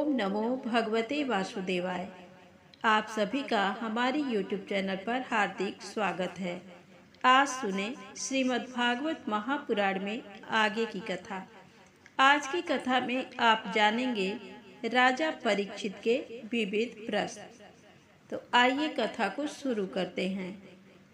ओम नमो भगवते वासुदेवाय। आप सभी का हमारी YouTube चैनल पर हार्दिक स्वागत है। आज सुने श्रीमद् भागवत महापुराण में आगे की कथा। आज की कथा में आप जानेंगे राजा परीक्षित के विविध प्रश्न। तो आइए कथा को शुरू करते हैं।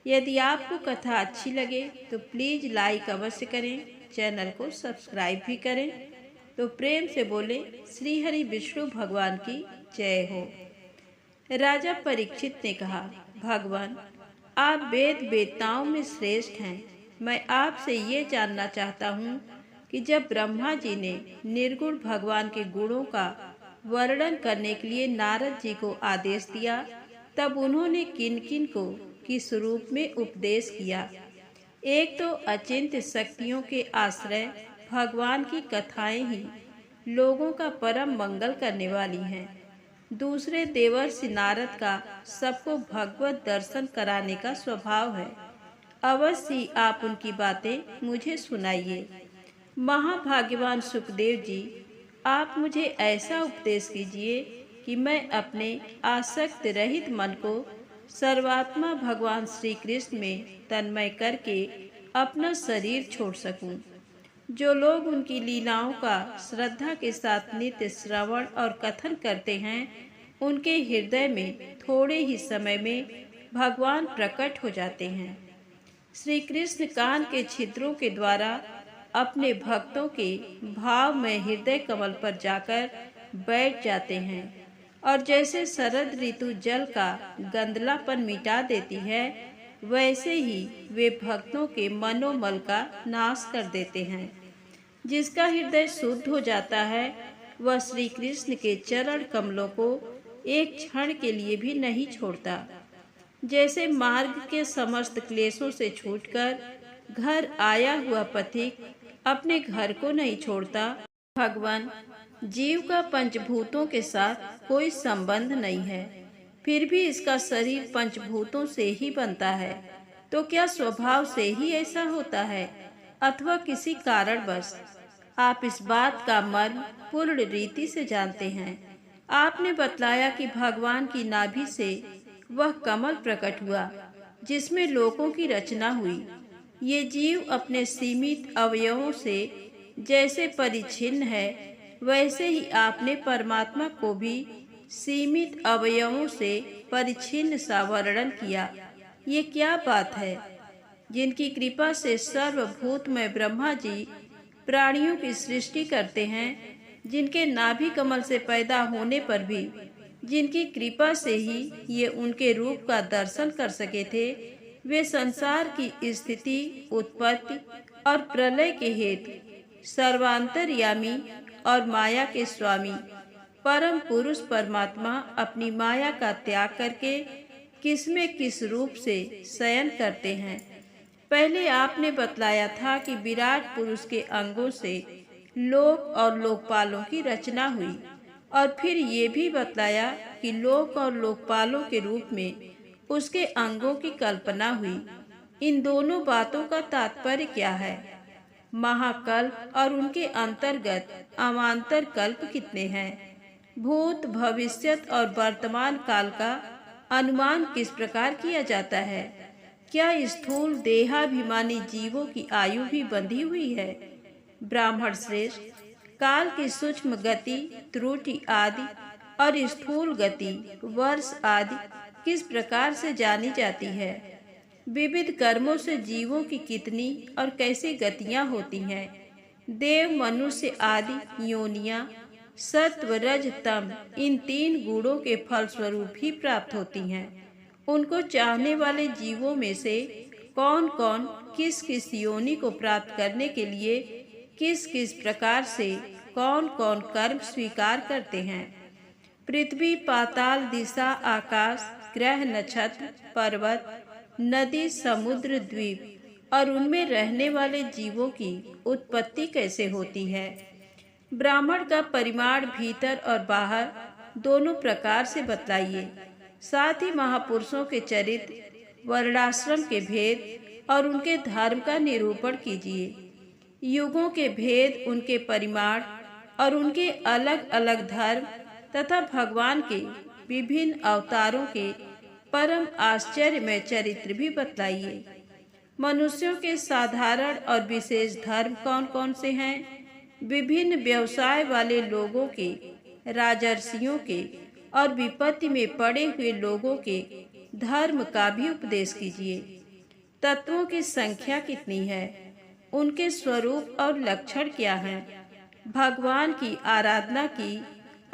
यदि आपको कथा अच्छी लगे तो प्लीज़ लाइक अवश्य करें, चैनल को सब्सक्राइब भी करें। तो प्रेम से बोले श्री हरि विष्णु भगवान की जय हो। राजा परीक्षित ने कहा, भगवान आप वेद वेत्ताओं में श्रेष्ठ हैं। मैं आपसे ये जानना चाहता हूँ कि जब ब्रह्मा जी ने निर्गुण भगवान के गुणों का वर्णन करने के लिए नारद जी को आदेश दिया, तब उन्होंने किन किन को किस रूप में उपदेश किया। एक तो अचिंत्य शक्तियों के आश्रय भगवान की कथाएं ही लोगों का परम मंगल करने वाली हैं। दूसरे देवर्षि नारद का सबको भगवत दर्शन कराने का स्वभाव है। अवश्य आप उनकी बातें मुझे सुनाइए। महाभाग्यवान सुखदेव जी, आप मुझे ऐसा उपदेश कीजिए कि मैं अपने आसक्त रहित मन को सर्वात्मा भगवान श्री कृष्ण में तन्मय करके अपना शरीर छोड़ सकूं। जो लोग उनकी लीलाओं का श्रद्धा के साथ नित्य श्रवण और कथन करते हैं, उनके हृदय में थोड़े ही समय में भगवान प्रकट हो जाते हैं। श्री कृष्ण कान के छिद्रों के द्वारा अपने भक्तों के भाव में हृदय कमल पर जाकर बैठ जाते हैं और जैसे शरद ऋतु जल का गंदलापन मिटा देती है, वैसे ही वे भक्तों के मनोमल का नाश कर देते हैं। जिसका हृदय शुद्ध हो जाता है, वह श्री कृष्ण के चरण कमलों को एक क्षण के लिए भी नहीं छोड़ता। जैसे मार्ग के समस्त क्लेशों से छूटकर घर आया हुआ पथिक अपने घर को नहीं छोड़ता, भगवान जीव का पंचभूतों के साथ कोई संबंध नहीं है, फिर भी इसका शरीर पंचभूतों से ही बनता है। तो क्या स्वभाव से ही ऐसा होता है अथवा किसी कारणवश? आप इस बात का मर्म पूर्ण रीति से जानते हैं। आपने बतलाया कि भगवान की नाभि से वह कमल प्रकट हुआ जिसमें लोकों की रचना हुई। ये जीव अपने सीमित अवयवों से जैसे परिच्छिन्न है, वैसे ही आपने परमात्मा को भी सीमित अवयवों से परिच्छिन्न सा वर्णन किया। ये क्या बात है? जिनकी कृपा से सर्वभूतमय ब्रह्मा जी प्राणियों की सृष्टि करते हैं, जिनके नाभि कमल से पैदा होने पर भी जिनकी कृपा से ही ये उनके रूप का दर्शन कर सके थे, वे संसार की स्थिति, उत्पत्ति और प्रलय के हेतु सर्वांतर्यामी और माया के स्वामी परम पुरुष परमात्मा अपनी माया का त्याग करके किस में किस रूप से शयन करते हैं। पहले आपने बतलाया था कि विराट पुरुष के अंगों से लोक और लोकपालों की रचना हुई, और फिर ये भी बतलाया कि लोक और लोकपालों के रूप में उसके अंगों की कल्पना हुई। इन दोनों बातों का तात्पर्य क्या है? महाकल्प और उनके अंतर्गत अवान्तर कल्प कितने हैं? भूत, भविष्यत और वर्तमान काल का अनुमान किस प्रकार किया जाता है? क्या स्थूल देहाभिमानी जीवों की आयु भी बंधी हुई है? ब्राह्मण श्रेष्ठ, काल की सूक्ष्म गति, त्रुटि आदि और स्थूल गति, वर्ष आदि किस प्रकार से जानी जाती है? विविध कर्मों से जीवों की कितनी और कैसी गतियां होती हैं? देव, मनुष्य आदि योनियां सत्व, रज, तम इन तीन गुणों के फलस्वरूप ही प्राप्त होती हैं। उनको चाहने वाले जीवों में से कौन कौन किस किस योनि को प्राप्त करने के लिए किस किस प्रकार से कौन कौन कर्म स्वीकार करते हैं? पृथ्वी, पाताल, दिशा, आकाश, ग्रह, नक्षत्र, पर्वत, नदी, समुद्र, द्वीप और उनमें रहने वाले जीवों की उत्पत्ति कैसे होती है? ब्राह्मण का परिमाण भीतर और बाहर दोनों प्रकार से बतलाइए। साथ ही महापुरुषों के चरित्र, वर्णाश्रम के भेद और उनके धर्म का निरूपण कीजिए। युगों के भेद, उनके परिमाण और उनके अलग अलग धर्म तथा भगवान के विभिन्न अवतारों के परम आश्चर्यमय चरित्र भी बतलाइए। मनुष्यों के साधारण और विशेष धर्म कौन कौन से हैं? विभिन्न व्यवसाय वाले लोगों के, राजर्षियों के और विपत्ति में पड़े हुए लोगों के धर्म का भी उपदेश कीजिए। तत्वों की संख्या कितनी है? उनके स्वरूप और लक्षण क्या हैं? भगवान की आराधना की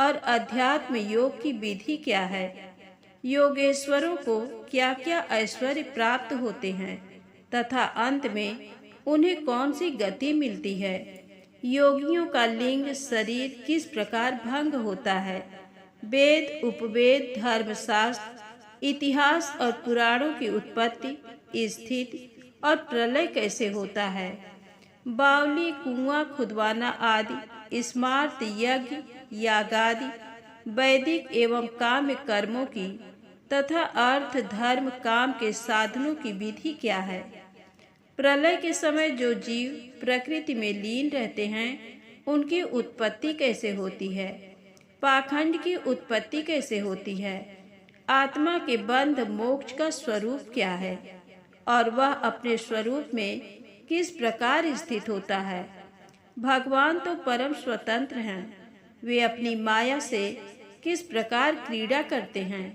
और अध्यात्म योग की विधि क्या है? योगेश्वरों को क्या क्या ऐश्वर्य प्राप्त होते हैं तथा अंत में उन्हें कौन सी गति मिलती है? योगियों का लिंग शरीर किस प्रकार भंग होता है? वेद, उपवेद, धर्मशास्त्र, इतिहास और पुराणों की उत्पत्ति, स्थिति और प्रलय कैसे होता है? बावली, कुआं खुदवाना आदि स्मार्त यज्ञ, यागादि, वैदिक एवं काम्य कर्मों की तथा अर्थ, धर्म, काम के साधनों की विधि क्या है? प्रलय के समय जो जीव प्रकृति में लीन रहते हैं उनकी उत्पत्ति कैसे होती है? पाखंड की उत्पत्ति कैसे होती है? आत्मा के बंध मोक्ष का स्वरूप क्या है और वह अपने स्वरूप में किस प्रकार स्थित होता है? भगवान तो परम स्वतंत्र हैं, वे अपनी माया से किस प्रकार क्रीड़ा करते हैं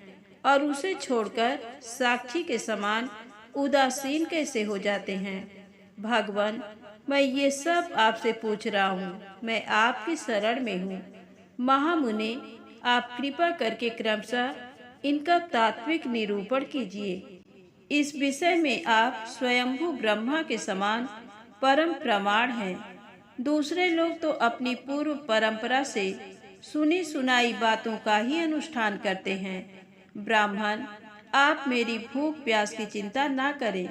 और उसे छोड़कर साक्षी के समान उदासीन कैसे हो जाते हैं? भगवान, मैं ये सब आपसे पूछ रहा हूँ, मैं आपकी शरण में हूँ। महामुने, आप कृपा करके क्रमशः इनका तात्विक निरूपण कीजिए। इस विषय में आप स्वयंभू ब्रह्मा के समान परम प्रमाण हैं। दूसरे लोग तो अपनी पूर्व परंपरा से सुनी सुनाई बातों का ही अनुष्ठान करते हैं। ब्राह्मण, आप मेरी भूख प्यास की चिंता ना करें।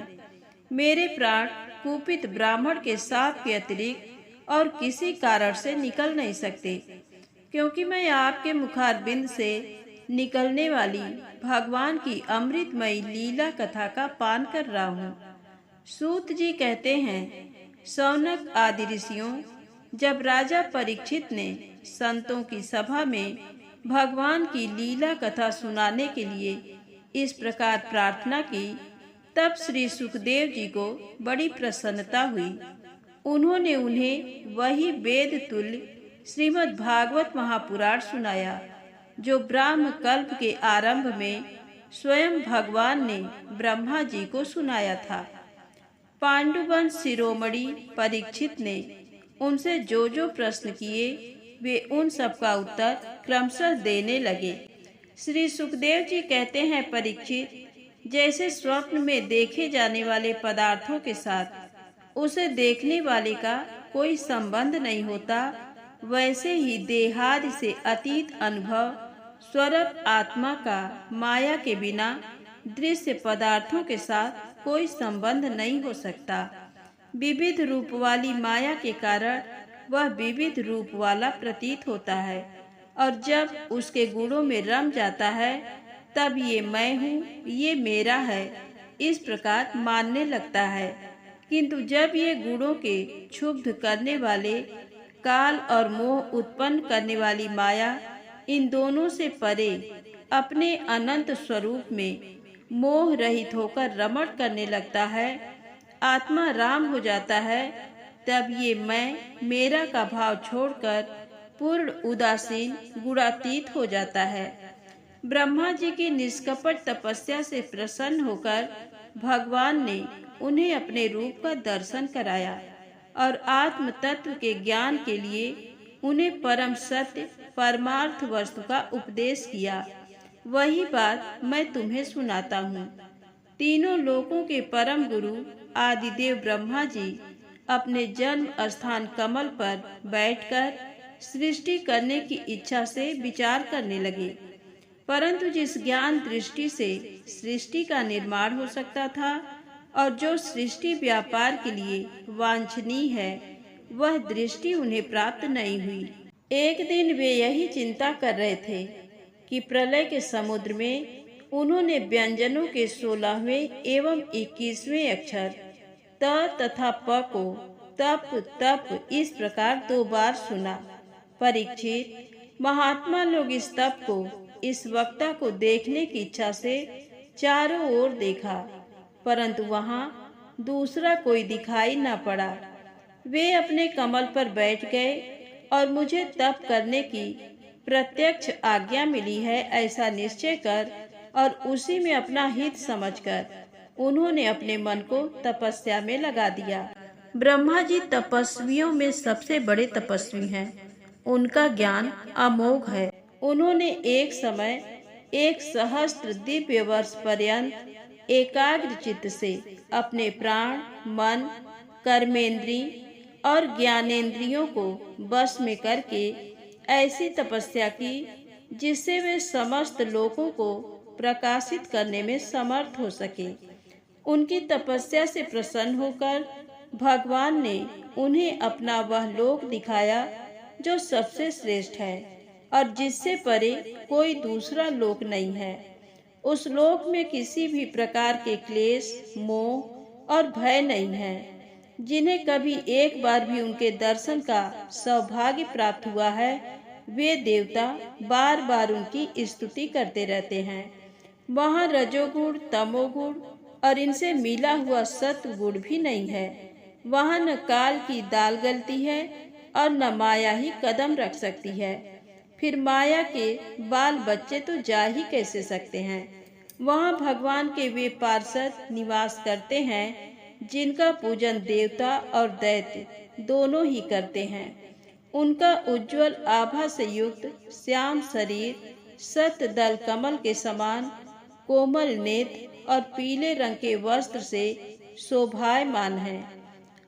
मेरे प्राण कुपित ब्राह्मण के शाप के अतिरिक्त और किसी कारण से निकल नहीं सकते, क्योंकि मैं आपके मुखारबिंद से निकलने वाली भगवान की अमृतमयी लीला कथा का पान कर रहा हूँ। सूत जी कहते हैं, शौनक आदि ऋषियों, जब राजा परीक्षित ने संतों की सभा में भगवान की लीला कथा सुनाने के लिए इस प्रकार प्रार्थना की, तब श्री सुखदेव जी को बड़ी प्रसन्नता हुई। उन्होंने उन्हें वही वेद तुल्य श्रीमद् भागवत महापुराण सुनाया जो ब्राह्म कल्प के आरंभ में स्वयं भगवान ने ब्रह्मा जी को सुनाया था। पांडुवंश शिरोमणि परीक्षित ने उनसे जो जो प्रश्न किए वे उन सब का उत्तर क्रमशः देने लगे। श्री सुखदेव जी कहते हैं, परीक्षित, जैसे स्वप्न में देखे जाने वाले पदार्थों के साथ उसे देखने वाले का कोई संबंध नहीं होता, वैसे ही देहादि से अतीत अनुभव स्वरूप आत्मा का माया के बिना दृश्य पदार्थों के साथ कोई संबंध नहीं हो सकता। विविध रूप वाली माया के कारण वह विविध रूप वाला प्रतीत होता है और जब उसके गुणों में रम जाता है तब ये मैं हूँ, ये मेरा है, इस प्रकार मानने लगता है। किंतु जब ये गुणों के क्षुब्ध करने वाले काल और मोह उत्पन्न करने वाली माया इन दोनों से परे अपने अनंत स्वरूप में मोह रहित होकर रमण करने लगता है, आत्मा राम हो जाता है, तब ये मैं मेरा का भाव छोड़कर पूर्ण उदासीन गुणातीत हो जाता है। ब्रह्मा जी की निष्कपट तपस्या से प्रसन्न होकर भगवान ने उन्हें अपने रूप का दर्शन कराया और आत्म तत्व के ज्ञान के लिए उन्हें परम सत्य परमार्थ वस्तु का उपदेश किया। वही बात मैं तुम्हें सुनाता हूँ। तीनों लोकों के परम गुरु आदिदेव ब्रह्मा जी अपने जन्म स्थान कमल पर बैठकर सृष्टि करने की इच्छा से विचार करने लगे, परंतु जिस ज्ञान दृष्टि से सृष्टि का निर्माण हो सकता था और जो सृष्टि व्यापार के लिए वांछनीय है, वह दृष्टि उन्हें प्राप्त नहीं हुई। एक दिन वे यही चिंता कर रहे थे कि प्रलय के समुद्र में उन्होंने व्यंजनों के 16वें एवं 21वें अक्षर त तथा प को तप तप इस प्रकार 2 बार सुना। परीक्षित, महात्मा लोग इस तप को, इस वक्ता को देखने की इच्छा से चारों ओर देखा, परंतु वहां दूसरा कोई दिखाई न पड़ा। वे अपने कमल पर बैठ गए और मुझे तप करने की प्रत्यक्ष आज्ञा मिली है ऐसा निश्चय कर और उसी में अपना हित समझकर उन्होंने अपने मन को तपस्या में लगा दिया। ब्रह्मा जी तपस्वियों में सबसे बड़े तपस्वी हैं। उनका ज्ञान अमोघ है। उन्होंने एक समय 1 सहस्त्र दिव्य वर्ष पर्यंत एकाग्र चित्त से अपने प्राण, मन, कर्मेंद्री और ज्ञानेंद्रियों को बस में करके ऐसी तपस्या की जिससे वे समस्त लोकों को प्रकाशित करने में समर्थ हो सके। उनकी तपस्या से प्रसन्न होकर भगवान ने उन्हें अपना वह लोक दिखाया जो सबसे श्रेष्ठ है और जिससे परे कोई दूसरा लोक नहीं है। उस लोक में किसी भी प्रकार के क्लेश, मोह और भय नहीं है। जिन्हें कभी एक बार भी उनके दर्शन का सौभाग्य प्राप्त हुआ है, वे देवता बार बार उनकी स्तुति करते रहते हैं। वहाँ रजोगुण, तमोगुण और इनसे मिला हुआ सत्व गुण भी नहीं है। वहाँ न काल की दाल गलती है और न माया ही कदम रख सकती है। फिर माया के बाल बच्चे तो जा ही कैसे सकते हैं। वहाँ भगवान के वे पार्षद निवास करते हैं जिनका पूजन देवता और दैत्य दोनों ही करते हैं। उनका उज्जवल आभा से युक्त श्याम शरीर सत दल कमल के समान कोमल नेत्र और पीले रंग के वस्त्र से शोभायमान है।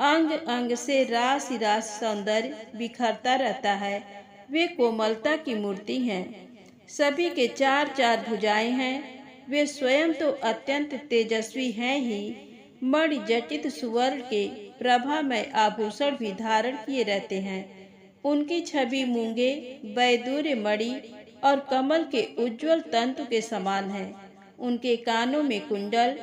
अंग अंग से राशि राशि सौंदर्य बिखरता रहता है। वे कोमलता की मूर्ति हैं। सभी के 4-4 भुजाएं हैं। वे स्वयं तो अत्यंत तेजस्वी हैं ही, मणि जटित सुवर्ण के प्रभामय आभूषण भी धारण किए रहते हैं। उनकी छवि मूंगे, वैदूर्य मणि और कमल के उज्जवल तंतु के समान है। उनके कानों में कुंडल,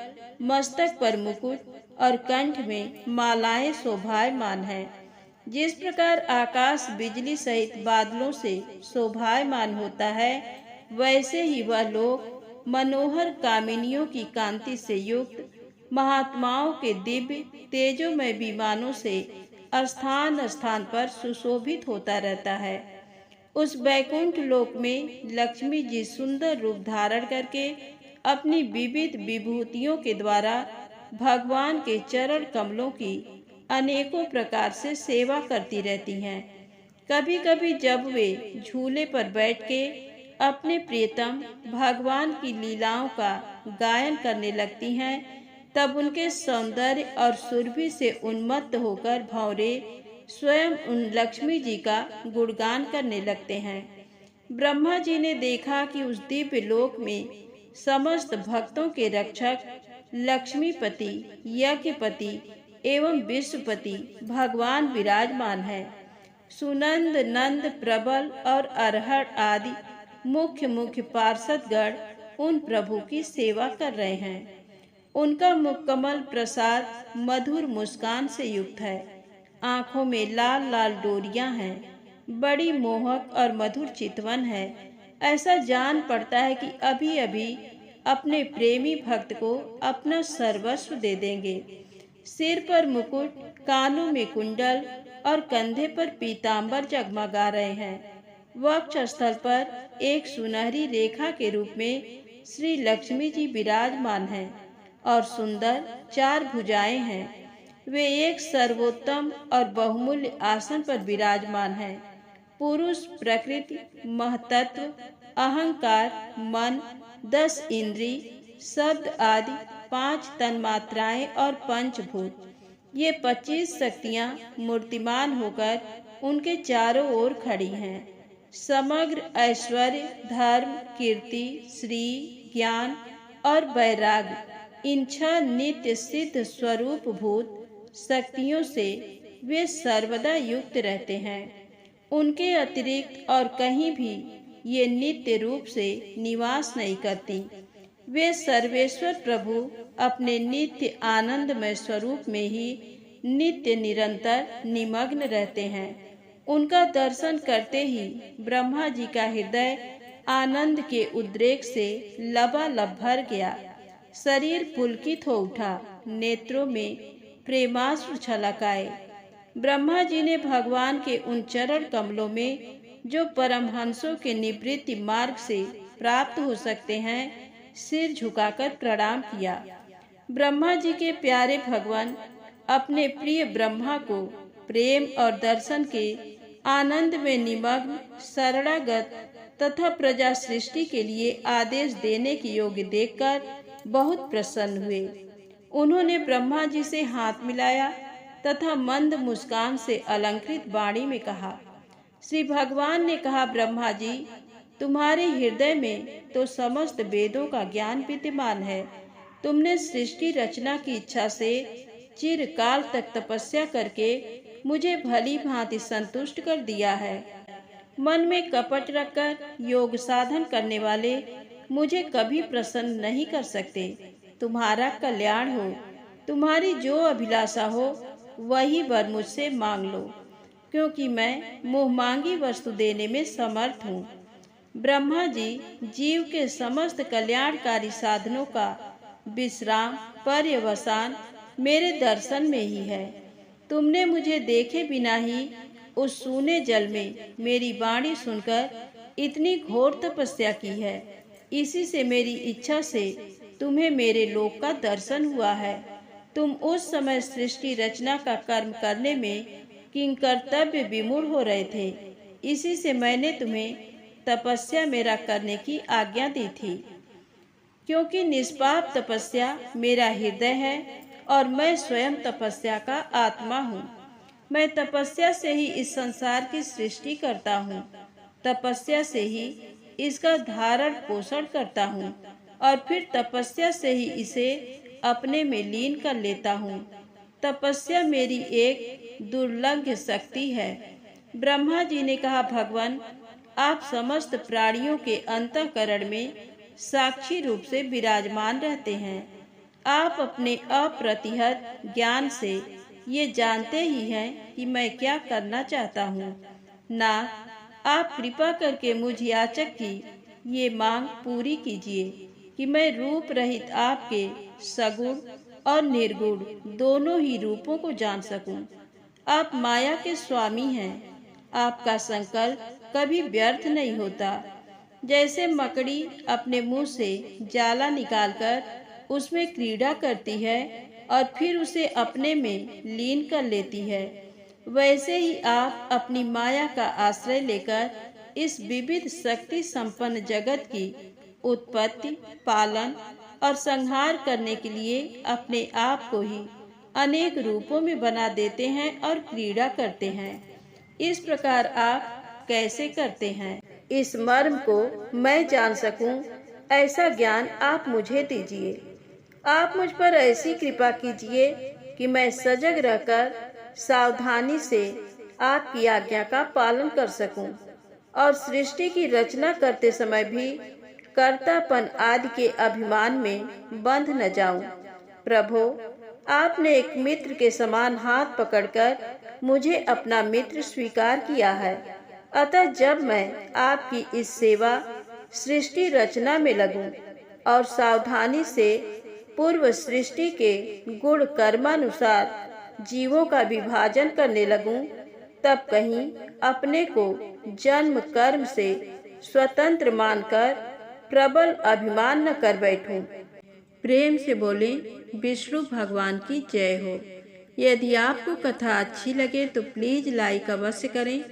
मस्तक पर मुकुट और कंठ में मालाएं शोभायमान है। जिस प्रकार आकाश बिजली सहित बादलों से शोभायमान होता है, वैसे ही वह लोग मनोहर कामिनियों की कांति से युक्त महात्माओं के दिव्य तेजोमय विमानों से स्थान स्थान पर सुशोभित होता रहता है। उस बैकुंठ लोक में लक्ष्मी जी सुंदर रूप धारण करके अपनी विविध विभूतियों के द्वारा भगवान के चरण कमलों की अनेकों प्रकार से सेवा करती रहती हैं। कभी कभी जब वे झूले पर बैठ के अपने प्रियतम भगवान की लीलाओं का गायन करने लगती हैं, तब उनके सौंदर्य और सुरभि से उन्मत्त होकर भंवरे स्वयं उन लक्ष्मी जी का गुणगान करने लगते हैं। ब्रह्मा जी ने देखा कि उस दिव्य लोक में समस्त भक्तों के रक्षक लक्ष्मीपति, यज्ञपति एवं विश्वपति भगवान विराजमान है। सुनंद, नंद, प्रबल और अरहर आदि मुख्य मुख्य पार्षदगण उन प्रभु की सेवा कर रहे हैं। उनका मुकम्मल प्रसाद मधुर मुस्कान से युक्त है। आंखों में लाल लाल डोरियां हैं। बड़ी मोहक और मधुर चितवन है। ऐसा जान पड़ता है कि अभी अभी अपने प्रेमी भक्त को अपना सर्वस्व दे देंगे। सिर पर मुकुट, कानों में कुंडल और कंधे पर पीतांबर जगमगा रहे हैं। वक्ष स्थल पर एक सुनहरी रेखा के रूप में श्री लक्ष्मी जी विराजमान हैं और सुंदर 4 भुजाएं हैं। वे एक सर्वोत्तम और बहुमूल्य आसन पर विराजमान हैं। पुरुष, प्रकृति, महतत्व, अहंकार, मन, 10 इंद्री, शब्द आदि 5 तन्मात्राएं और पंचभूत, ये 25 शक्तियां मूर्तिमान होकर उनके चारों ओर खड़ी हैं। समग्र ऐश्वर्य, धर्म, कीर्ति, श्री, ज्ञान और वैराग्य, इन 6 नित्य सिद्ध स्वरूप भूत शक्तियों से वे सर्वदा युक्त रहते हैं। उनके अतिरिक्त और कहीं भी ये नित्य रूप से निवास नहीं करती। वे सर्वेश्वर प्रभु अपने नित्य आनंदमय स्वरूप में ही नित्य निरंतर निमग्न रहते हैं। उनका दर्शन करते ही ब्रह्मा जी का हृदय आनंद के उद्रेक से लबालब भर गया। शरीर पुलकित हो उठा, नेत्रों में प्रेमाश्रु छलक आए। ब्रह्मा जी ने भगवान के उन चरण कमलों में, जो परमहंसों के निवृत्ति मार्ग से प्राप्त हो सकते हैं, सिर झुकाकर प्रणाम किया। ब्रह्मा जी के प्यारे भगवान अपने प्रिय ब्रह्मा को प्रेम और दर्शन के आनंद में निमग्न, शरणागत तथा प्रजा सृष्टि के लिए आदेश देने के योग्य देखकर बहुत प्रसन्न हुए। उन्होंने ब्रह्मा जी से हाथ मिलाया तथा मंद मुस्कान से अलंकृत वाणी में कहा। श्री भगवान ने कहा, ब्रह्मा जी, तुम्हारे हृदय में तो समस्त वेदों का ज्ञान विद्यमान है। तुमने सृष्टि रचना की इच्छा से चिरकाल तक तपस्या करके मुझे भली भांति संतुष्ट कर दिया है। मन में कपट रखकर योग साधन करने वाले मुझे कभी प्रसन्न नहीं कर सकते। तुम्हारा कल्याण हो, तुम्हारी जो अभिलाषा हो वही वर मुझसे मांग लो, क्योंकि मैं मुँह मांगी वस्तु देने में समर्थ हूँ। ब्रह्मा जी, जीव के समस्त कल्याणकारी साधनों का विश्राम पर्यवसान मेरे दर्शन में ही है। तुमने मुझे देखे बिना ही उस सूने जल में मेरी वाणी सुनकर इतनी घोर तपस्या की है। इसी से मेरी इच्छा से तुम्हें मेरे लोक का दर्शन हुआ है। तुम उस समय सृष्टि रचना का कर्म करने में किंकर्तव्य विमूढ़ हो रहे थे। इसी से मैंने तुम्हें तपस्या मेरा करने की आज्ञा दी थी, क्योंकि निष्पाप तपस्या मेरा हृदय है और मैं स्वयं तपस्या का आत्मा हूँ। मैं तपस्या से ही इस संसार की सृष्टि करता हूँ, तपस्या से ही इसका धारण पोषण करता हूँ और फिर तपस्या से ही इसे अपने में लीन कर लेता हूँ। तपस्या मेरी एक दुर्लभ शक्ति है। ब्रह्मा जी ने कहा, भगवान, आप समस्त प्राणियों के अंतःकरण में साक्षी रूप से विराजमान रहते हैं। आप अपने अप्रतिहत ज्ञान से ये जानते ही हैं कि मैं क्या करना चाहता हूँ। नाथ, आप कृपा करके मुझ याचक की ये मांग पूरी कीजिए कि मैं रूप रहित आपके सगुण और निर्गुण दोनों ही रूपों को जान सकूं। आप माया के स्वामी हैं। आपका संकल्प कभी व्यर्थ नहीं होता। जैसे मकड़ी अपने मुंह से जाला निकालकर उसमें क्रीड़ा करती है और फिर उसे अपने में लीन कर लेती है, वैसे ही आप अपनी माया का आश्रय लेकर इस विविध शक्ति संपन्न जगत की उत्पत्ति, पालन और संहार करने के लिए अपने आप को ही अनेक रूपों में बना देते हैं और क्रीड़ा करते हैं। इस प्रकार आप कैसे करते हैं? इस मर्म को मैं जान सकूं, ऐसा ज्ञान आप मुझे दीजिए। आप मुझ पर ऐसी कृपा कीजिए कि मैं सजग रहकर सावधानी से आपकी आज्ञा का पालन कर सकूं और सृष्टि की रचना करते समय भी कर्तापन आदि के अभिमान में बंध न जाऊं। प्रभो, आपने एक मित्र के समान हाथ पकड़कर मुझे अपना मित्र स्वीकार किया है। अतः जब मैं आपकी इस सेवा सृष्टि रचना में लगूं और सावधानी से पूर्व सृष्टि के गुण कर्मानुसार जीवों का विभाजन करने लगूं, तब कहीं अपने को जन्म कर्म से स्वतंत्र मानकर प्रबल अभिमान न कर बैठूं। प्रेम से बोले, विष्णु भगवान की जय हो। यदि आपको कथा अच्छी लगे तो प्लीज लाइक अवश्य करें,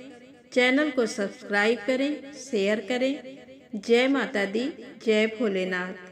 चैनल को सब्सक्राइब करें, शेयर करें। जय माता दी, जय भोलेनाथ।